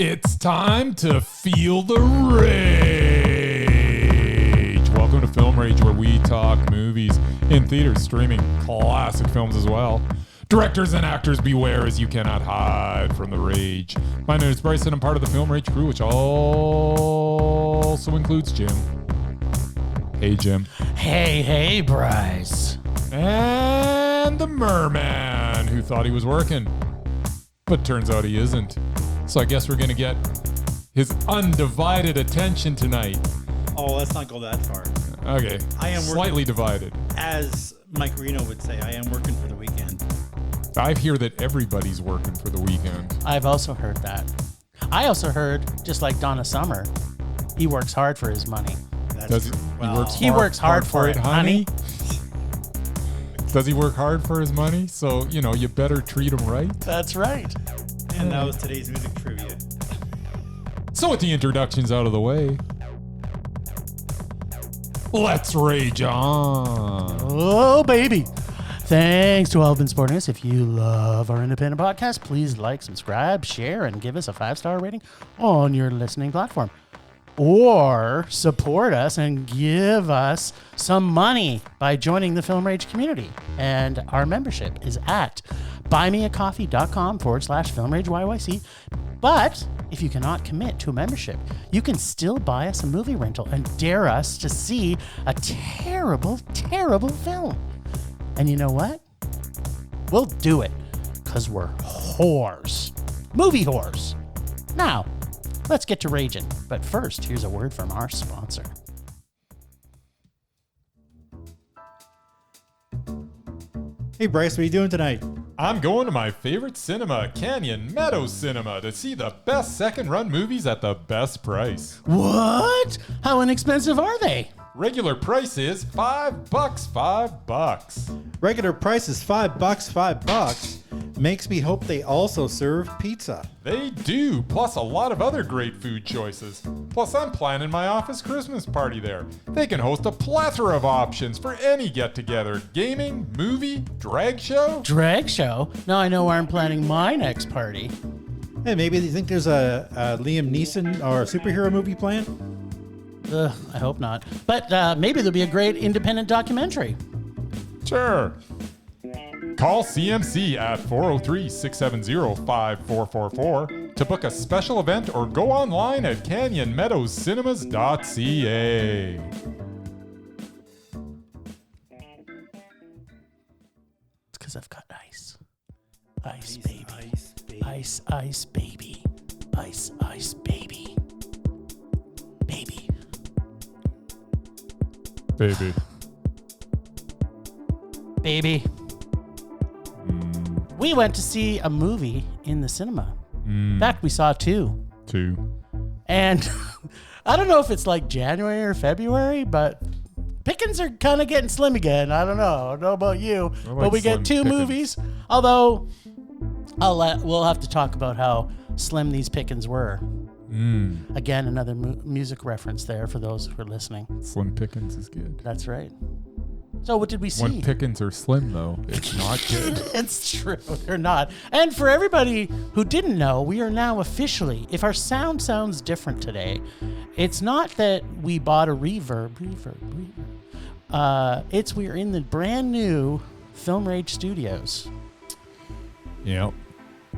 It's time to feel the rage. Welcome to Film Rage, where we talk movies in theaters, streaming classic films as well. Directors and actors, beware as you cannot hide from the rage. My name is Bryce and I'm part of the Film Rage crew, which also includes Jim. Hey, Jim. Hey, Bryce. And the Merman, who thought he was working, but turns out he isn't. So I guess we're going to get his undivided attention tonight. Oh, let's not go that far. Okay. I am slightly divided. As Mike Reno would say, I am working for the weekend. I hear that everybody's working for the weekend. I've also heard that. I also heard, just like Donna Summer, he works hard for his money. Does he? Well, He works hard for it, honey. Does he work hard for his money? So, you better treat him right. That's right. And that was today's music trivia. So with the introductions out of the way, let's rage on. Oh, baby. Thanks to all who've been supporting us. If you love our independent podcast, please like, subscribe, share, and give us a 5-star rating on your listening platform. Or support us and give us some money by joining the Film Rage community. And our membership is at buymeacoffee.com/FilmRageYYC. But if you cannot commit to a membership, you can still buy us a movie rental and dare us to see a terrible, terrible film. And you know what? We'll do it because we're whores. Movie whores. Now, let's get to raging. But first, here's a word from our sponsor. Hey, Bryce, what are you doing tonight? I'm going to my favorite cinema, canyonmeadowscinema, to see the best second-run movies at the best price. What? How inexpensive are they? Regular price is $5, $5. Regular price is $5. Makes me hope they also serve pizza. They do, plus a lot of other great food choices. Plus, I'm planning my office Christmas party there. They can host a plethora of options for any get-together. Gaming, movie, drag show. Drag show? Now I know where I'm planning my next party. Hey, maybe you think there's a Liam Neeson or a superhero movie planned? I hope not. But maybe there'll be a great independent documentary. Sure. Call CMC at 403-670-5444 to book a special event or go online at canyonmeadowscinema.ca. It's because I've got ice. Ice, baby. Ice, baby. Ice, ice, baby. Ice, ice, baby. Baby. Baby. Baby. We went to see a movie in the cinema. In fact, we saw two. And I don't know if it's like January or February, but pickings are kind of getting slim again. I don't know about you, but we get two movies. Although we'll have to talk about how slim these pickings were. Again, another music reference there for those who are listening. Slim pickings is good. That's right. So what did we see? When pickings are slim, though, it's not good. It's true. They're not. And for everybody who didn't know, we are now officially, if our sound sounds different today, it's not that we bought a reverb. It's we're in the brand new Film Rage Studios. Yep.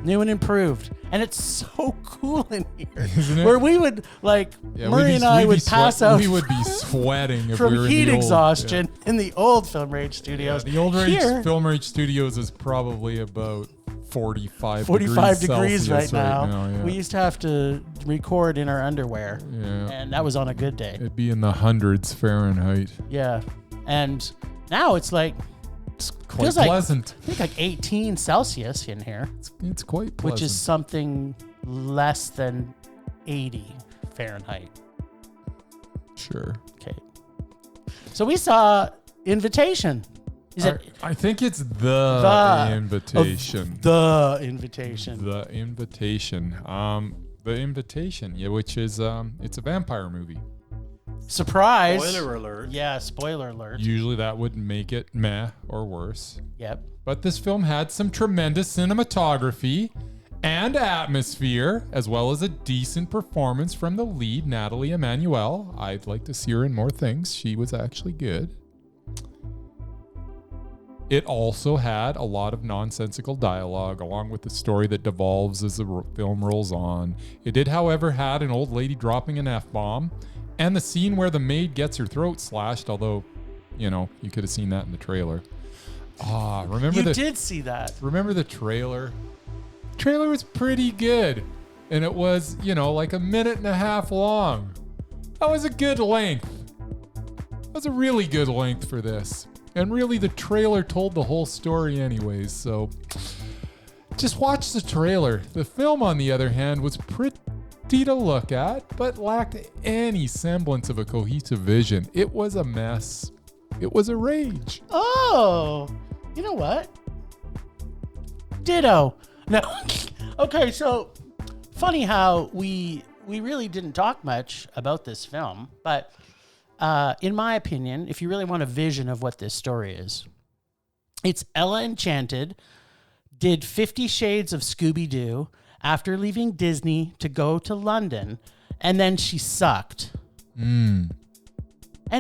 New and improved. And it's so cool in here. Isn't it? Where we would, Murray and I would pass out. We would be sweating if from we were heat in the exhaustion in the old Film Rage Studios. Yeah, the old Film Rage Studios is probably about 45 degrees right Celsius now. Yeah. We used to have to record in our underwear. Yeah. And that was on a good day. It'd be in the hundreds Fahrenheit. Yeah. And now it's like... Quite pleasant. I think like 18 Celsius in here. It's quite pleasant. Which is something less than 80 Fahrenheit. Sure. Okay. So we saw Invitation. I think it's the Invitation. The Invitation. The Invitation. The Invitation, yeah, which is it's a vampire movie. Surprise. Spoiler alert. Yeah, spoiler alert. Usually that would make it meh or worse. Yep. But this film had some tremendous cinematography and atmosphere, as well as a decent performance from the lead, Natalie Emmanuel. I'd like to see her in more things. She was actually good. It also had a lot of nonsensical dialogue, along with the story that devolves as the film rolls on. It did, however, had an old lady dropping an F-bomb, and the scene where the maid gets her throat slashed, although, you could have seen that in the trailer. You did see that. Remember the trailer? Trailer was pretty good, and it was, like a minute and a half long. That was a good length. That was a really good length for this. And really, the trailer told the whole story anyways, so just watch the trailer. The film, on the other hand, was pretty to look at, but lacked any semblance of a cohesive vision. It was a mess. It was a rage. Oh, you know what? Ditto. No. Okay, so funny how we really didn't talk much about this film, but in my opinion, if you really want a vision of what this story is, it's Ella Enchanted did 50 Shades of Scooby-Doo after leaving Disney to go to London, and then she sucked. And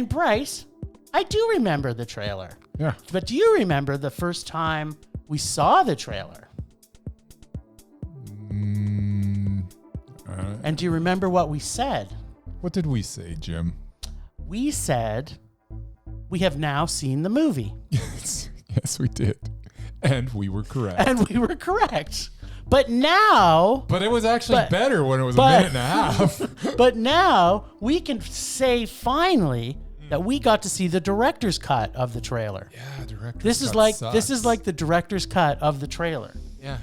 Bryce, I do remember the trailer. Yeah. But do you remember the first time we saw the trailer? And do you remember what we said? What did we say, Jim? We said we have now seen the movie. Yes, we did. And we were correct. But now... But it was actually better when it was a minute and a half. But now we can say finally that we got to see the director's cut of the trailer. Yeah, director's this cut This is like the director's cut of the trailer. Yeah.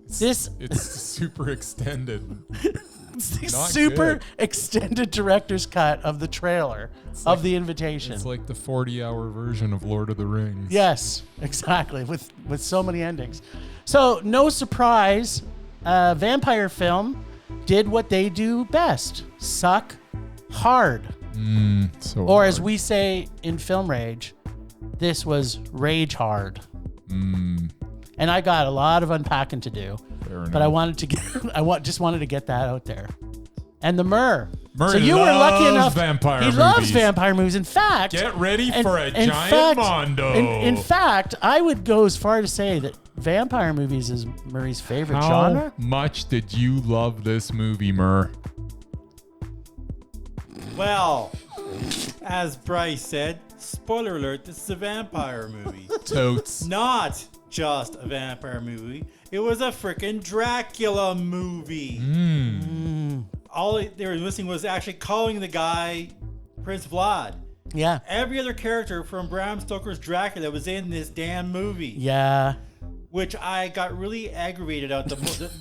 It's super extended. It's the super extended director's cut of the trailer of The Invitation. It's like the 40-hour version of Lord of the Rings. Yes, exactly, with so many endings. So, no surprise, vampire film did what they do best, suck hard. Or as we say in Film Rage, this was rage hard. And I got a lot of unpacking to do, but I wanted to just wanted to get that out there. And the Murray so you were lucky enough. He loves vampire movies. In fact, get ready for a giant mondo. In fact, I would go as far to say that vampire movies is Murray's favorite genre. How much did you love this movie, Murr? Well, as Bryce said, spoiler alert, this is a vampire movie. Totes. Not just a vampire movie. It was a freaking Dracula movie. All they were missing was actually calling the guy Prince Vlad. Yeah. Every other character from Bram Stoker's Dracula was in this damn movie. Yeah. Which I got really aggravated at.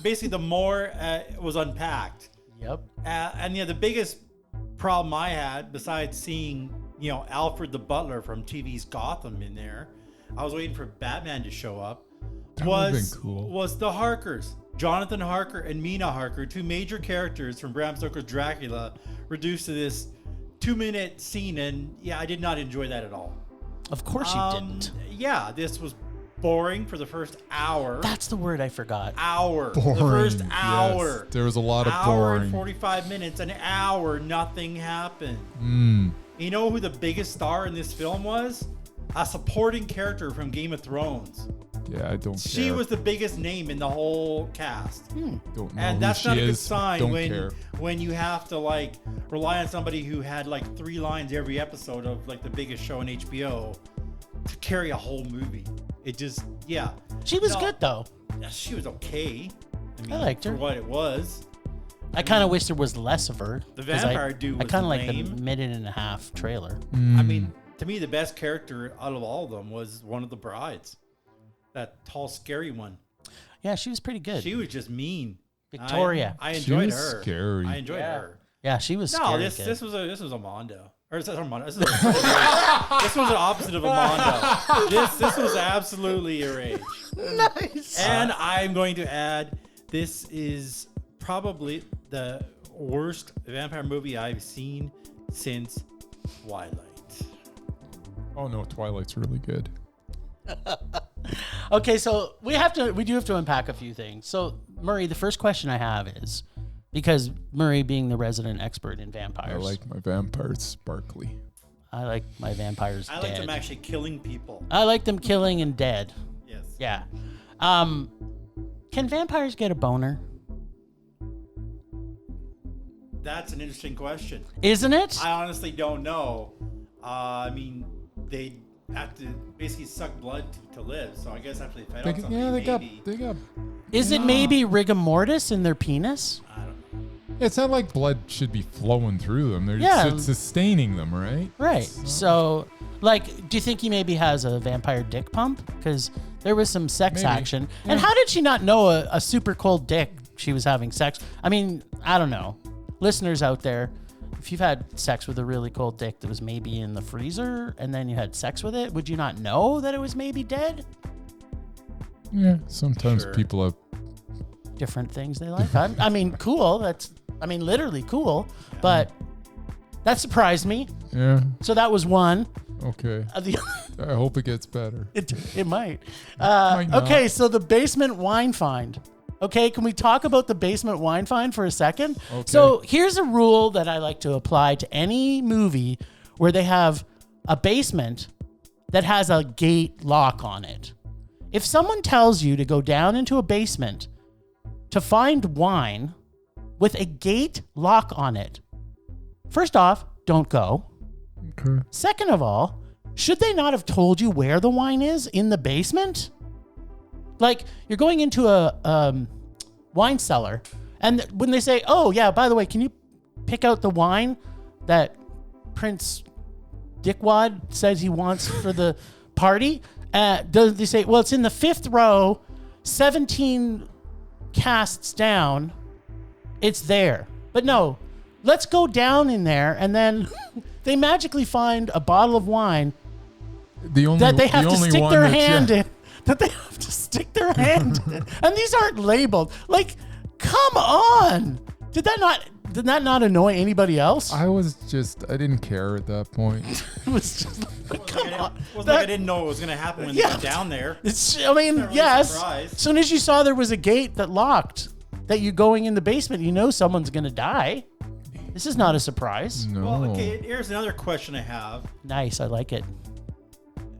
Basically, the more it was unpacked. Yep. And the biggest problem I had, besides seeing Alfred the Butler from TV's Gotham in there, I was waiting for Batman to show up. Was the Harkers. Jonathan Harker and Mina Harker, two major characters from Bram Stoker's Dracula, reduced to this 2-minute scene, and I did not enjoy that at all. Of course you didn't. Yeah, this was boring for the first hour. That's the word I forgot. Hour. Boring. The first hour. Yes, there was a lot of boring. Hour and 45 minutes, an hour, nothing happened. You know who the biggest star in this film was? A supporting character from Game of Thrones. Yeah, I don't care. She was the biggest name in the whole cast. Don't know and that's not a good sign when you have to rely on somebody who had 3 lines every episode of the biggest show on HBO to carry a whole movie. It just, She was good though. She was okay. I liked her. For what it was. I kind of wish there was less of her. The vampire dude was I kind of like lame. the minute and a half trailer. I mean, to me, the best character out of all of them was one of the brides. That tall, scary one. Yeah, she was pretty good. She was just mean. Victoria. I enjoyed her. Scary. I enjoyed her. Yeah, she was scary. No, this was a Mondo. Or this was an opposite of a Mondo. This was absolutely a rage. Nice. And I'm going to add, this is probably the worst vampire movie I've seen since Twilight. Oh no, Twilight's really good. Okay, so we do have to unpack a few things. So Murray, the first question I have is, because Murray being the resident expert in I vampires. like my vampires sparkly. I like my vampires I dead. like them actually killing people. I like them killing and dead. Yes. Yeah. Can vampires get a boner? That's an interesting question. Isn't it? I honestly don't know. I mean, they have to basically suck blood to live. So I guess after they fed on something, They got. Is it maybe rigor mortis in their penis? I don't know. It's not like blood should be flowing through them. It's sustaining them, right? Right. So, like, do you think he maybe has a vampire dick pump? Because there was some sex action. Yeah. And how did she not know a super cold dick she was having sex? I mean, I don't know. Listeners out there, if you've had sex with a really cold dick that was maybe in the freezer and then you had sex with it, would you not know that it was maybe dead? Yeah. Sometimes Sure. people have. Different things they like. I mean, cool. Literally cool. But that surprised me. Yeah. So that was one. Okay. I hope it gets better. It might. Might not. Okay, so the basement wine find. Okay, can we talk about the basement wine find for a second? Okay. So here's a rule that I like to apply to any movie where they have a basement that has a gate lock on it. If someone tells you to go down into a basement to find wine with a gate lock on it, first off, don't go. Okay. Second of all, should they not have told you where the wine is in the basement? Like, you're going into a wine cellar, and when they say, oh, yeah, by the way, can you pick out the wine that Prince Dickwad says he wants for the party? They say, well, it's in the 5th row, 17 casts down. It's there. But no, let's go down in there, and then they magically find a bottle of wine that they have to stick their hand in. That they have to stick their hand in. And these aren't labeled. Like, come on. Did that not annoy anybody else? I didn't care at that point. It was just like, come on. I didn't know it was going to happen when they got down there. Yes. Surprised. As soon as you saw there was a gate that locked, that you going in the basement, you know someone's going to die. This is not a surprise. No. Well, okay, here's another question I have. Nice, I like it.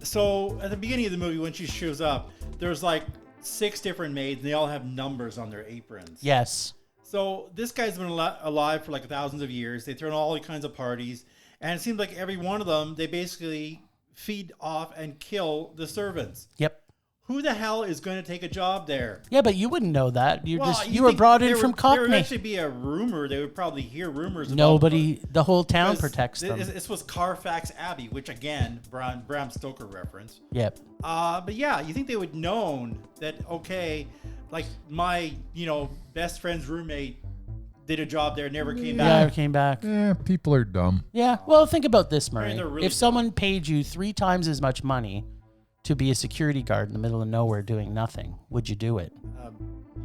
So at the beginning of the movie, when she shows up, there's like 6 different maids, and they all have numbers on their aprons. Yes. So this guy's been alive for like thousands of years. They throw all kinds of parties, and it seems like every one of them, they basically feed off and kill the servants. Yep. Who the hell is going to take a job there? Yeah, but you wouldn't know that. You were think brought in from Cockney. There would actually be a rumor. They would probably hear rumors. Nobody, the whole town protects them. This was Carfax Abbey, which again, Bram Stoker reference. Yep. But yeah, you think they would known that, okay, like my, best friend's roommate did a job there, never came back. Never came back. Yeah, people are dumb. Yeah. Well, think about this, Murray. they're really if someone paid you 3 times as much money to be a security guard in the middle of nowhere doing nothing, would you do it?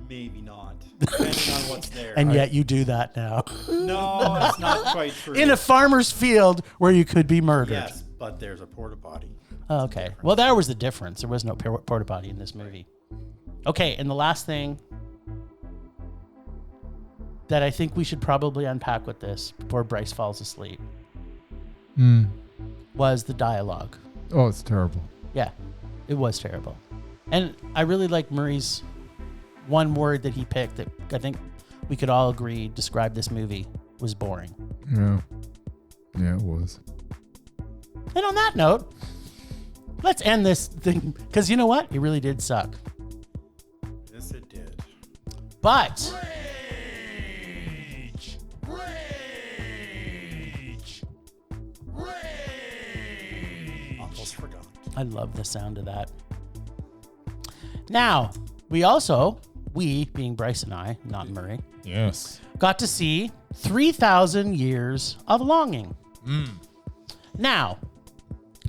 Maybe not, depending on what's there. And yet you do that now. No, that's not quite true. In a farmer's field where you could be murdered. Yes, but there's a porta potty. Oh, okay. Well, that was the difference. There was no porta potty in this movie. Okay, and the last thing that I think we should probably unpack with this before Bryce falls asleep was the dialogue. Oh, it's terrible. Yeah, it was terrible. And I really like Murray's one word that he picked that I think we could all agree described this movie was boring. Yeah. Yeah, it was. And on that note, let's end this thing, because you know what? It really did suck. Yes, it did. But Almost forgot. I love the sound of that. Now, we being Bryce and I, not Murray, Yes. got to see 3,000 Years of Longing. Now,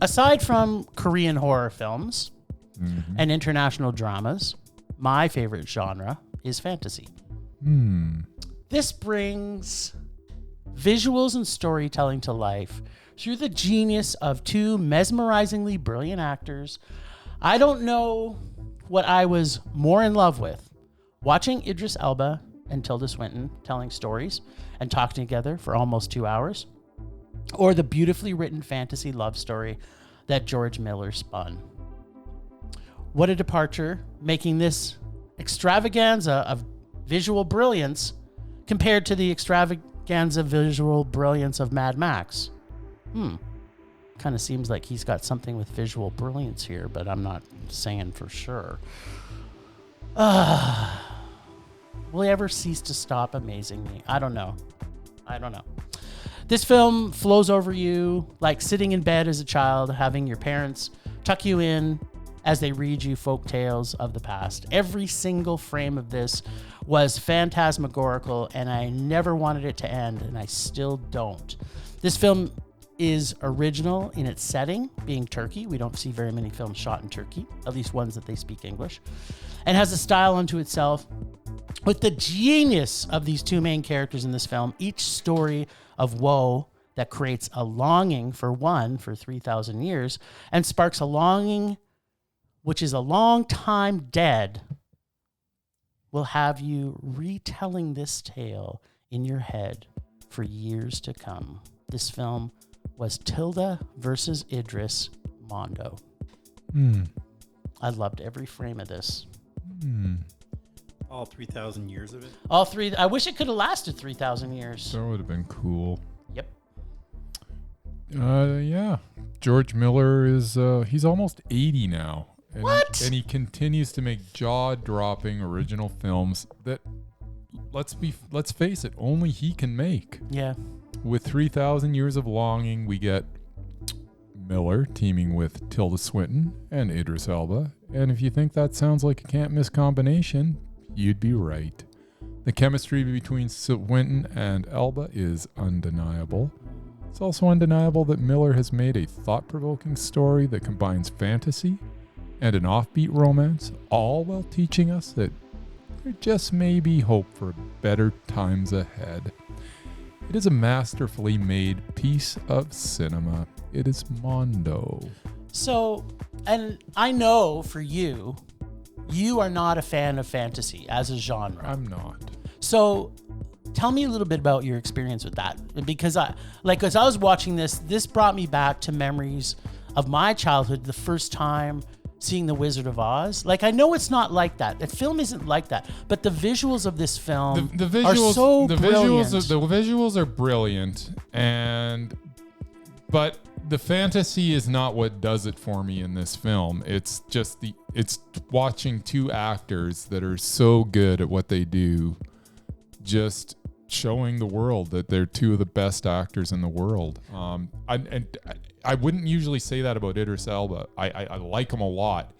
aside from Korean horror films and international dramas, my favorite genre is fantasy. This brings visuals and storytelling to life through the genius of 2 mesmerizingly brilliant actors. I don't know what I was more in love with, Watching Idris Elba and Tilda Swinton telling stories and talking together for almost 2 hours, or the beautifully written fantasy love story that George Miller spun. What a departure, making this extravaganza of visual brilliance compared to the extravaganza visual brilliance of Mad Max. Kind of seems like he's got something with visual brilliance here, but I'm not saying for sure. Will he ever cease to stop amazing me? I don't know. This film flows over you like sitting in bed as a child, having your parents tuck you in as they read you folk tales of the past. Every single frame of this was phantasmagorical, and I never wanted it to end, and I still don't. This film is original in its setting, being Turkey. We don't see very many films shot in Turkey, at least ones that they speak English, and has a style unto itself. With the genius of these two main characters in this film, each story of woe that creates a longing for one for 3,000 years and sparks a longing which is a long time dead, will have you retelling this tale in your head for years to come. This film was Tilda versus Idris Mondo. I loved every frame of this. All 3,000 years of it? All three. I wish it could have lasted 3,000 years. That would have been cool. Yep. Yeah. George Miller is, he's almost 80 now. What? And he continues to make jaw-dropping original films that, let's face it, only he can make. Yeah. With 3,000 Years of Longing, we get Miller teaming with Tilda Swinton and Idris Elba. And if you think that sounds like a can't-miss combination, you'd be right. The chemistry between Swinton and Elba is undeniable. It's also undeniable that Miller has made a thought-provoking story that combines fantasy and an offbeat romance, all while teaching us that there just may be hope for better times ahead. It is a masterfully made piece of cinema. It is Mondo. So, and I know for you, you are not a fan of fantasy as a genre. I'm not. So tell me a little bit about your experience with that. Because as I was watching this brought me back to memories of my childhood, the first time seeing The Wizard of Oz. Like, I know it's not like that. The film isn't like that. But the visuals of this film the visuals, are so brilliant. The visuals are brilliant, but the fantasy is not what does it for me in this film. It's just it's watching two actors that are so good at what they do, just showing the world that they're two of the best actors in the world. I wouldn't usually say that about Idris Elba. I like him a lot.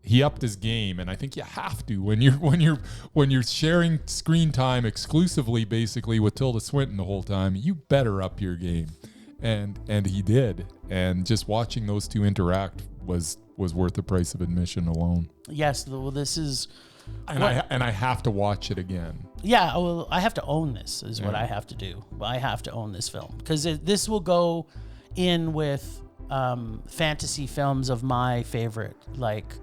He upped his game, and I think you have to when you're sharing screen time exclusively, basically with Tilda Swinton the whole time. You better up your game, and he did. And just watching those two interact was worth the price of admission alone. Yes, well, this is. And I have to watch it again. Yeah, well, I have to own this. Is what I have to do. I have to own this film because this will go in with fantasy films of my favorite, like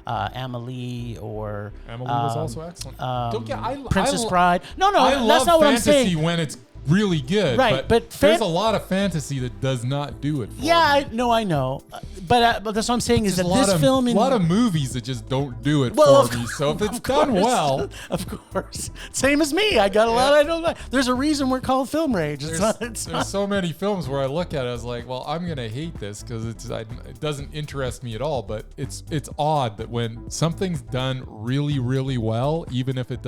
Amelie or Amelie was also excellent. Princess Bride. No, I that's love not what I'm fantasy saying. when it's really good, right? But there's a lot of fantasy that does not do it. For me. I know. But that's what I'm saying is that this film, a lot of movies that just don't do it for me. So if it's done well, of course, same as me. I got a lot I don't like. There's a reason we're called Film Rage. There's so many films where I look at it, I was like, well, I'm gonna hate this because it doesn't interest me at all. But it's odd that when something's done really, really well, even if it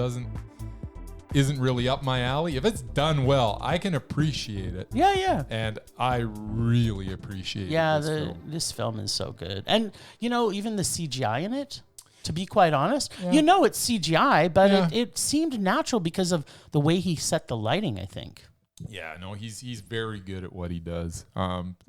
isn't really up my alley. If it's done well, I can appreciate it. Yeah. And I really appreciate this film. This film is so good. And, even the CGI in it, to be quite honest, it's CGI, but it seemed natural because of the way he set the lighting, I think. Yeah, no, he's very good at what he does.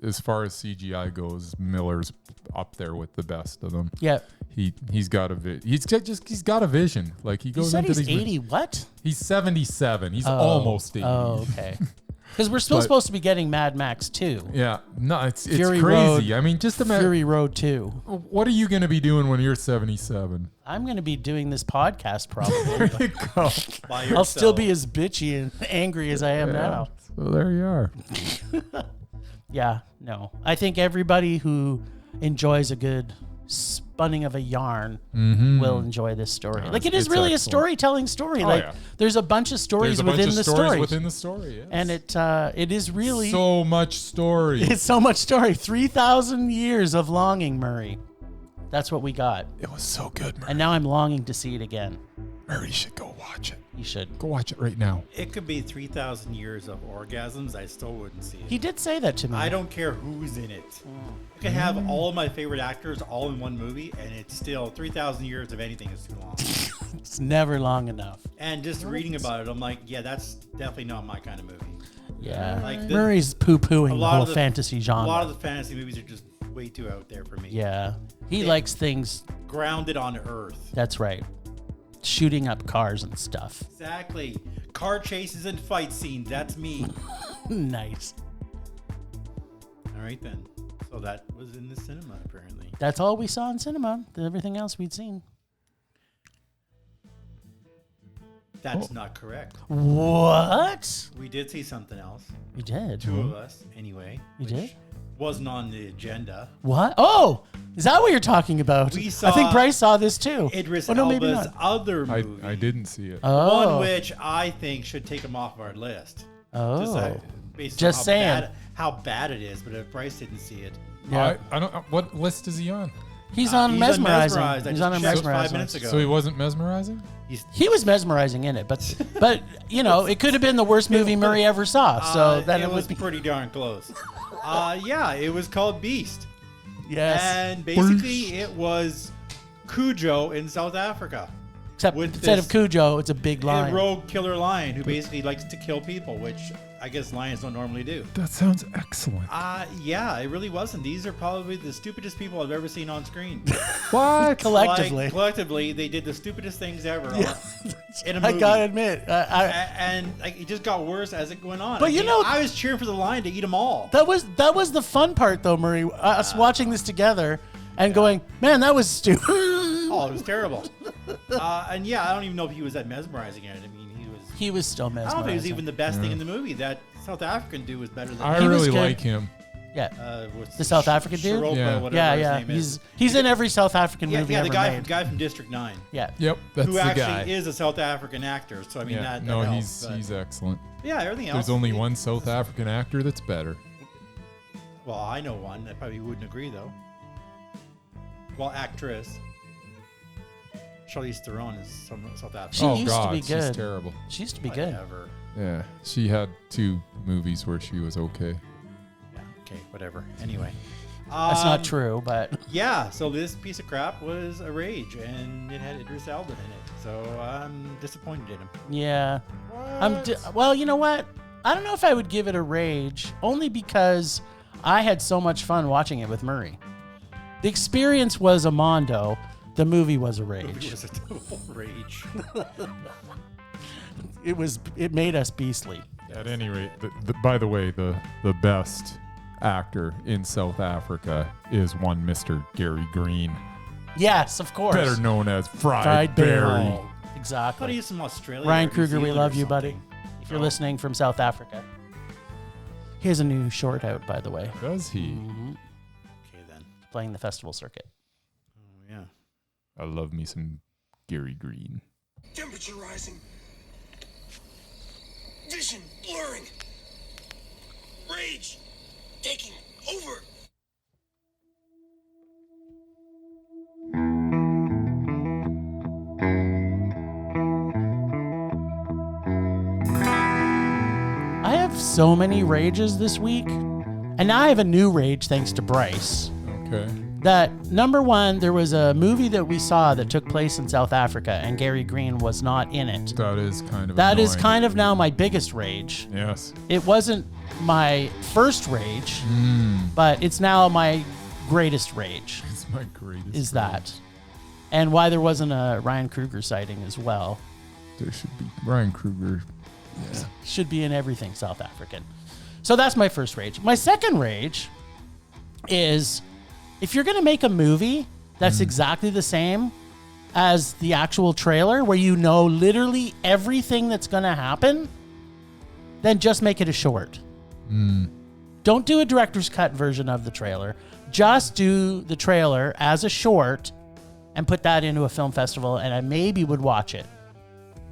As far as CGI goes, Miller's up there with the best of them. Yeah. He's got a he's got a vision. Like he goes said into he's these 80. What? He's 77. He's almost 80. Oh, okay. Because we're still supposed to be getting Mad Max 2. Yeah. No, it's Fury crazy. Road, I mean, just imagine. Fury Road 2. What are you going to be doing when you're 77? I'm going to be doing this podcast probably. There you go. I'll still be as bitchy and angry as I am now. So there you are. Yeah, no. I think everybody who enjoys a good spunning of a yarn will enjoy this story. Like, it is really excellent. A storytelling story. There's a bunch of stories within the story. Within the story, yes. And it is really so much story. It's so much story. 3,000 years of longing, Murray. That's what we got. It was so good, Murray. And now I'm longing to see it again. Murray, you should go watch it. You should. Go watch it right now. It could be 3,000 years of orgasms. I still wouldn't see it. He did say that to me. I don't care who's in it. I could have all of my favorite actors all in one movie, and it's still 3,000 years of anything is too long. It's never long enough. And just reading about it, I'm like, yeah, that's definitely not my kind of movie. Yeah. Like Murray's poo-pooing the whole fantasy genre. A lot of the fantasy movies are just way too out there for me. Yeah. He likes things grounded on Earth. That's right. Shooting up cars and stuff. Exactly. Car chases and fight scenes. That's me. Nice. All right, then. So that was in the cinema, apparently. That's all we saw in cinema. Everything else we'd seen. That's not correct. What? We did see something else. We did. Two of us, anyway. We did? Wasn't on the agenda. What? Oh, is that what you're talking about? We saw I think Bryce saw this too. Idris Elba's other movie. I didn't see it. Oh. One which I think should take him off our list. Oh. Just saying how bad it is, but if Bryce didn't see it. Yeah. I don't. What list is he on? He's on Mesmerizing. He's on Mesmerizing 5 minutes ago. So he wasn't mesmerizing? He was mesmerizing in it, but you know, it could have been the worst movie Murray ever saw. So then it was pretty darn close. Yeah, it was called Beast. Yes. And basically it was Cujo in South Africa. Except instead of Cujo, it's a big lion. A rogue killer lion who basically likes to kill people, which I guess lions don't normally do. That sounds excellent. Yeah, it really wasn't. These are probably the stupidest people I've ever seen on screen. What? Collectively. Collectively, they did the stupidest things ever in a movie. I gotta admit. And it just got worse as it went on. But you know, I was cheering for the lion to eat them all. That was the fun part, though, Murray. Us watching this together and going, man, that was stupid. Oh, it was terrible. And yeah, I don't even know if he was that mesmerizing at it. I mean, he was still mesmerizing. I don't think it was even the best thing in the movie. That South African dude was better than I really like him. Yeah. The South African dude? Yeah. He's in every South African movie ever the made. guy from District 9. Yeah. Yep, that's who the actually guy. is a South African actor. So I mean that helps, he's excellent. Yeah, everything else. There's only one South African actor that's better. Well, I know one. I probably wouldn't agree though. Well, actress. Charlize Theron is from South Africa. She used to be good. She's terrible. She used to be good. Yeah, she had 2 movies where she was okay. Yeah, okay, whatever. Anyway. That's not true, but... Yeah, so this piece of crap was a rage, and it had Idris Elba in it. So I'm disappointed in him. Yeah. Well, you know what? I don't know if I would give it a rage, only because I had so much fun watching it with Murray. The experience was a mondo. The movie was a rage. It was a total rage. It made us beastly. At any rate, by the way, the best actor in South Africa is one Mr. Gary Green. Yes, of course. Better known as Fried Barry. Oh, exactly. I thought he was from Australia. Ryan Kruger, we love you, buddy. If you're listening from South Africa. He has a new short out, by the way. Does he? Mm-hmm. Okay, then. Playing the festival circuit. Oh, yeah. I love me some Gary Green. Temperature rising. Vision blurring. Rage taking over. I have so many rages this week, and now I have a new rage thanks to Bryce. Okay. That, number one, there was a movie that we saw that took place in South Africa, and Gary Green was not in it. That is kind of That annoying. is kind of now my biggest rage. Yes. It wasn't my first rage, but it's now my greatest rage. It's my greatest Is that. And why there wasn't a Ryan Kruger sighting as well. There should be Ryan Kruger. Should be in everything South African. So that's my first rage. My second rage is if you're going to make a movie that's exactly the same as the actual trailer, where you know literally everything that's going to happen, then just make it a short. Don't do a director's cut version of the trailer. Just do the trailer as a short and put that into a film festival, and I maybe would watch it.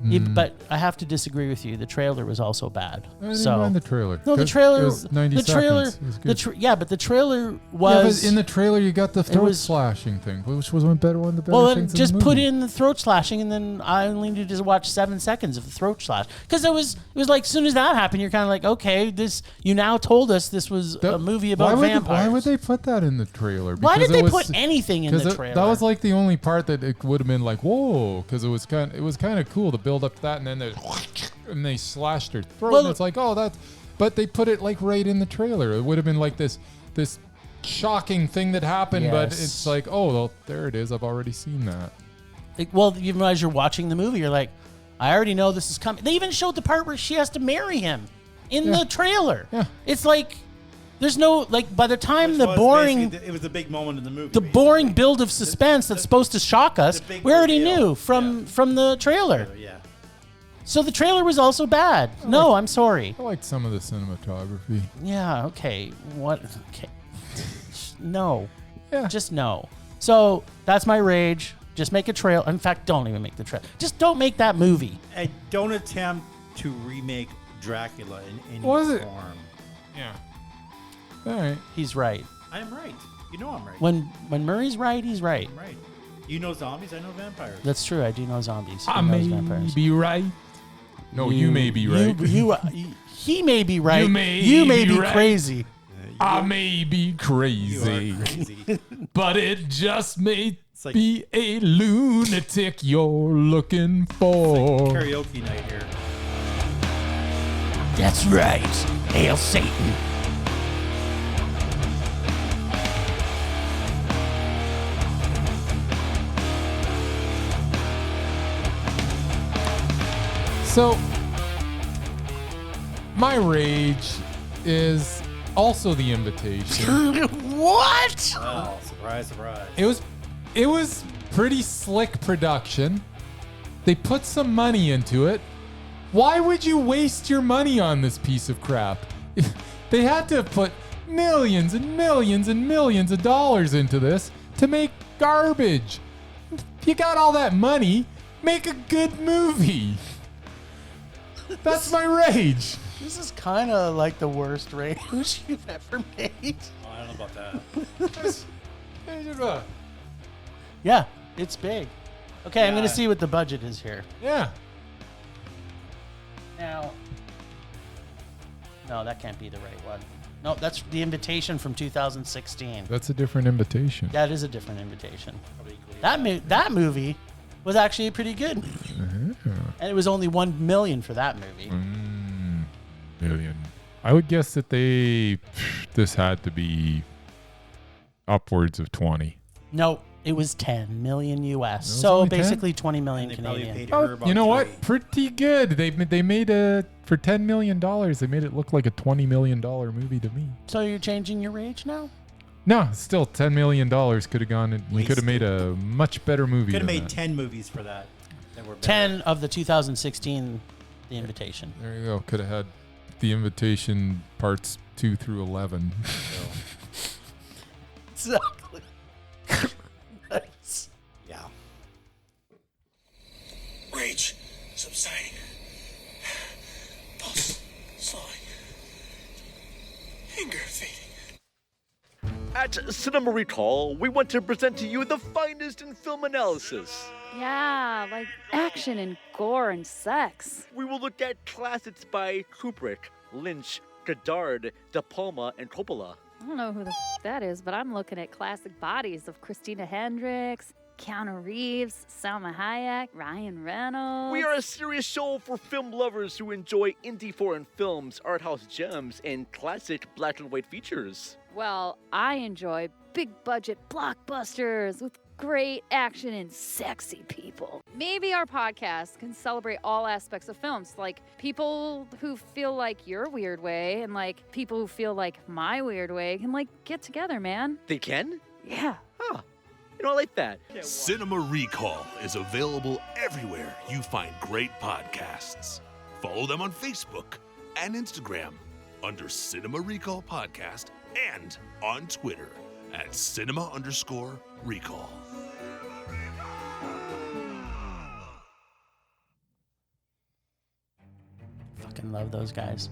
But I have to disagree with you. The trailer was also bad. I didn't mind the trailer. No, the trailer. It was 90 the trailer. seconds. It was good. But the trailer was. Yeah, but in the trailer you got the throat slashing thing, which was one of the better Well, things. just in the put movie. in the throat slashing, and then I only needed to watch 7 seconds of the throat slash, because it was like as soon as that happened, you're kind of like, okay, this. You now told us this was a movie about vampires. Why would they put that in the trailer? Why did they put anything in the trailer? That was like the only part that it would have been like, whoa, because it was kind of cool to build up to that, and then they slashed her throat, and it's like, oh, that's. But they put it like right in the trailer. It would have been like this shocking thing that happened, but it's like, oh, well, there it is. I've already seen that. Even as you're watching the movie, you're like, I already know this is coming. They even showed the part where she has to marry him in the trailer. Yeah, it's like. There's no, like, by the time it was a big moment in the movie. The boring build of suspense that's supposed to shock us, we already knew from the trailer. Yeah. So the trailer was also bad. I'm sorry. I liked some of the cinematography. Yeah, okay. What? Okay. No. Yeah. Just no. So that's my rage. Just make a trailer. In fact, don't even make the trailer. Just don't make that movie. And don't attempt to remake Dracula in any form. Yeah. All right. He's right. I'm right. You know I'm right. When Murray's right, he's right. I'm right. You know zombies, I know vampires. That's true. I do know zombies. I may be right. No, you may be right. He may be right. You may be right. Crazy. I may be crazy. You are crazy. But it just may be a lunatic you're looking for. It's like karaoke night here. That's right. Hail Satan. So, my rage is also The Invitation. What? Oh, surprise, surprise. It was pretty slick production. They put some money into it. Why would you waste your money on this piece of crap? They had to put millions and millions and millions of dollars into this to make garbage. You got all that money, make a good movie. That's my rage. This is kind of like the worst rage you've ever made. Oh, I don't know about that. Yeah, it's big. Okay, I'm going to see what the budget is here. Yeah. Now, no, that can't be the right one. No, that's The Invitation from 2016. That's a different invitation. Yeah, it is a different invitation. That movie was actually pretty good. And it was only $1 million for that movie. Million. I would guess that this had to be upwards of 20. No, it was 10 million US. So basically 20 million Canadian. Oh, you know what? Pretty good. They made for $10 million. They made it look like a $20 million movie to me. So you're changing your rage now? No, still $10 million could have gone. And you could have made a much better movie. Could have made 10 movies for that. 10 of the 2016 The Invitation. There you go. Could have had The Invitation parts 2 through 11. Exactly. Nice. Yeah. Rage subsiding. Pulse slowing. Anger fading. At Cinema Recall, we want to present to you the finest in film analysis. Yeah, like action and gore and sex. We will look at classics by Kubrick, Lynch, Godard, De Palma, and Coppola. I don't know who the that is, but I'm looking at classic bodies of Christina Hendricks, Keanu Reeves, Salma Hayek, Ryan Reynolds. We are a serious show for film lovers who enjoy indie foreign films, art house gems, and classic black and white features. Well, I enjoy big budget blockbusters with great action and sexy people. Maybe our podcast can celebrate all aspects of films, like people who feel like your weird way and like people who feel like my weird way can like get together, man. They can? Yeah. Huh. You know, I like that. Cinema Recall is available everywhere you find great podcasts. Follow them on Facebook and Instagram under Cinema Recall Podcast and on Twitter at cinema_recall. Fucking love those guys.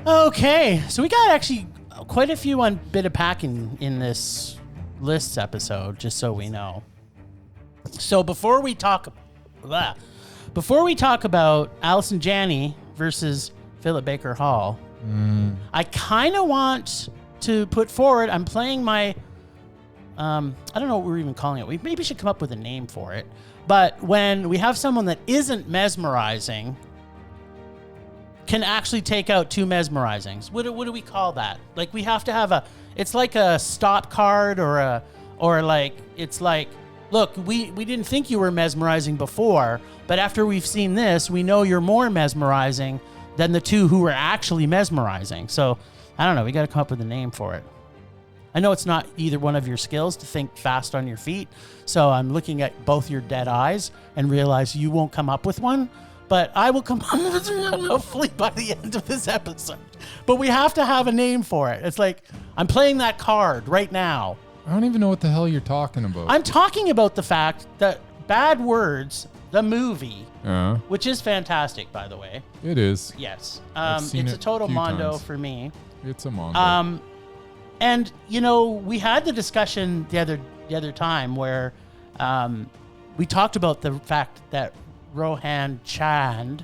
Okay, so we got actually quite a few on Bit of Packing in this lists episode, just so we know. So before we talk about Allison Janney versus Phillip Baker Hall, I kind of want to put forward, I'm playing my, I don't know what we're even calling it. We maybe should come up with a name for it. But when we have someone that isn't mesmerizing, can actually take out two mesmerizings. What do we call that? Like we have to have it's like a stop card or it's like, look, we didn't think you were mesmerizing before, but after we've seen this, we know you're more mesmerizing than the two who were actually mesmerizing. So I don't know. We got to come up with a name for it. I know it's not either one of your skills to think fast on your feet. So I'm looking at both your dead eyes and realize you won't come up with one. But I will come up with one hopefully by the end of this episode. But we have to have a name for it. It's like, I'm playing that card right now. I don't even know what the hell you're talking about. I'm talking about the fact that Bad Words, the movie, which is fantastic, by the way. It is. Yes. I've seen it's it a total a few mondo times. for me. It's a mondo. And, you know, we had the discussion the other time where we talked about the fact that Rohan Chand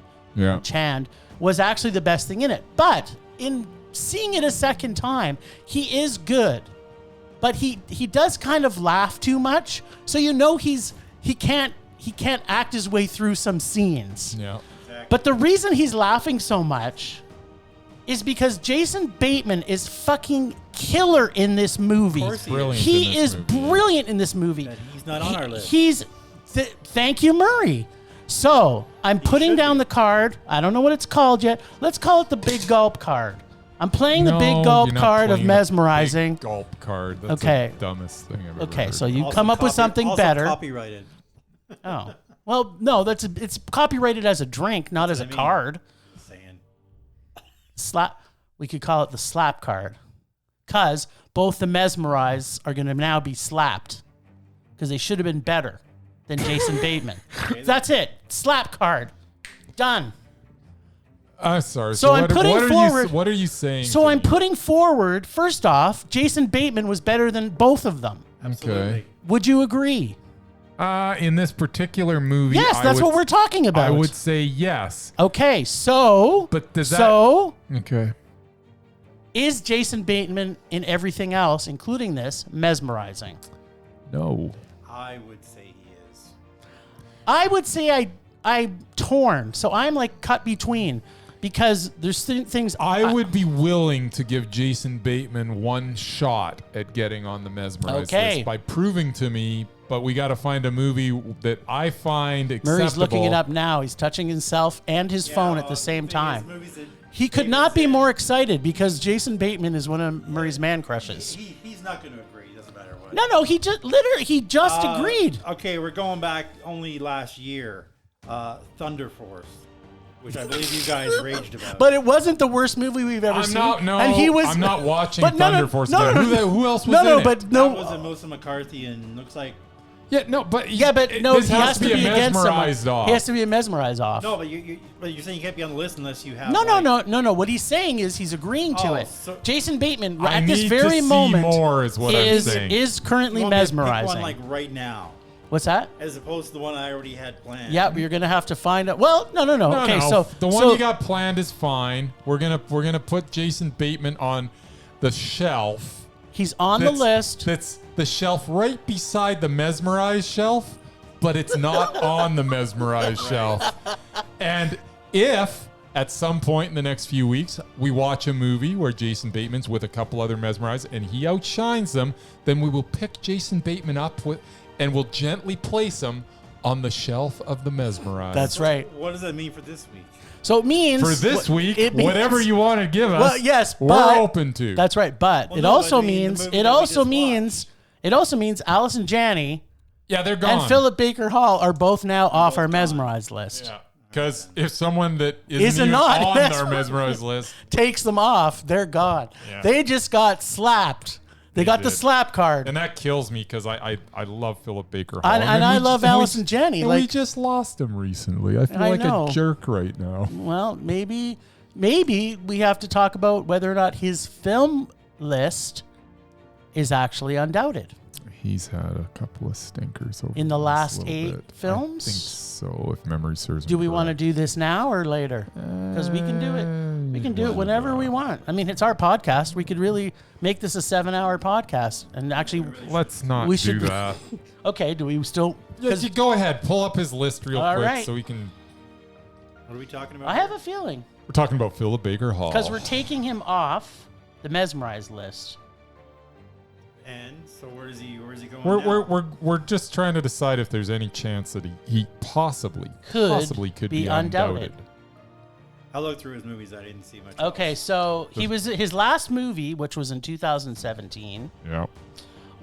was actually the best thing in it. But in seeing it a second time, he is good. But he does kind of laugh too much. So you know he can't act his way through some scenes. Yeah. Exactly. But the reason he's laughing so much is because Jason Bateman is fucking killer in this movie. Of course Brilliant. He is brilliant in this movie. But he's not on our list. Thank you, Murray. So I'm putting down the card. I don't know what it's called yet. Let's call it the Big Gulp card. I'm playing the Big Gulp you're not card of playing the mesmerizing. Big Gulp card. That's Okay. the dumbest thing I've ever Okay, heard. so you Also come up with something better. Copyrighted. Oh, well, no, it's copyrighted as a drink, not as a what I mean. card. Saying. We could call it the slap card, because both the mesmerized are going to now be slapped, because they should have been better than Jason Bateman. That's it. Slap card. Done. I'm sorry. So I'm putting forward. What are you saying? So to I'm me? putting forward. First off, Jason Bateman was better than both of them. Absolutely. Would you agree? In this particular movie, Yes, that's what we're talking about. I would say yes. Okay, so. But does that? So Okay. is Jason Bateman in everything else, including this, mesmerizing? No. I would say he is. I would say I'm torn. So I'm like cut between, because there's things I would be willing to give Jason Bateman one shot at getting on the mesmerized list by proving to me, but we got to find a movie that I find acceptable. Murray's looking it up now. He's touching himself and his phone at the same time. He could not be more excited because Jason Bateman is one of Murray's man crushes. He's not going to agree. It doesn't matter what. No, he just agreed. Okay, we're going back only last year. Thunder Force, which I believe you guys raged about. But it wasn't the worst movie we've ever seen. And he was. I'm not watching But no, Thunder Force. no, again. no, Who else was in it? but that no. was Melissa McCarthy and looks like. Yeah, no, but Yeah, but no, this he has to be a against someone. mesmerized off. He has to be a mesmerized off. No, but you're saying you can't be on the list unless you have. No. What he's saying is he's agreeing to Oh, it. so- Jason Bateman I at this need very to see moment more is what I'm saying. is currently You want me to pick mesmerizing. one like right now, What's that? as opposed to the one I already had planned. Yeah, you're gonna have to find out. Well, no. Okay, no. so the one you got planned is fine. We're gonna put Jason Bateman on the shelf. he's on the list. That's the shelf right beside the mesmerized shelf, but it's not on the mesmerized shelf. And if at some point in the next few weeks, we watch a movie where Jason Bateman's with a couple other Mesmerized and he outshines them, then we will pick Jason Bateman up and we'll gently place him on the shelf of the Mesmerized. That's right. What does that mean for this week? So it means For this week, it means- whatever you want to give us, Well, yes, we're but- open to. That's right, but Well, it no, also I mean, the means movie it that we also just means it also means Allison Janney Yeah, they're gone. and Phillip Baker Hall are both now off our Mesmerized list. Yeah. Because if someone that Is isn't even not on our Mesmerized. Mesmerized list, Takes them off, they're gone. Yeah. They just got slapped. They got the did. slap card. and that kills me because I love Phillip Baker Hall. And I love Allison Janney. And we Like, just lost him recently. I feel I like know. a jerk right now. well, maybe we have to talk about whether or not his film list is actually Undoubted. He's had a couple of stinkers over In the last little 8 bit. films? I think so, if memory serves me Do we want to correct. do this now or later? Because we can do it. We can do it whenever we want. I mean, it's our podcast. We could really make this a 7-hour podcast. And actually, Let's not we do should- that. okay, do we still? Yes, you go ahead. Pull up his list real All quick right. so we can... What are we talking about? I have a feeling. We're talking about Phillip Baker Hall. Because we're taking him off the Mesmerized list. And so where is he going We're just trying to decide if there's any chance that he possibly could be undoubted. I looked through his movies. I didn't see much. Okay, so he was his last movie, which was in 2017, Yep.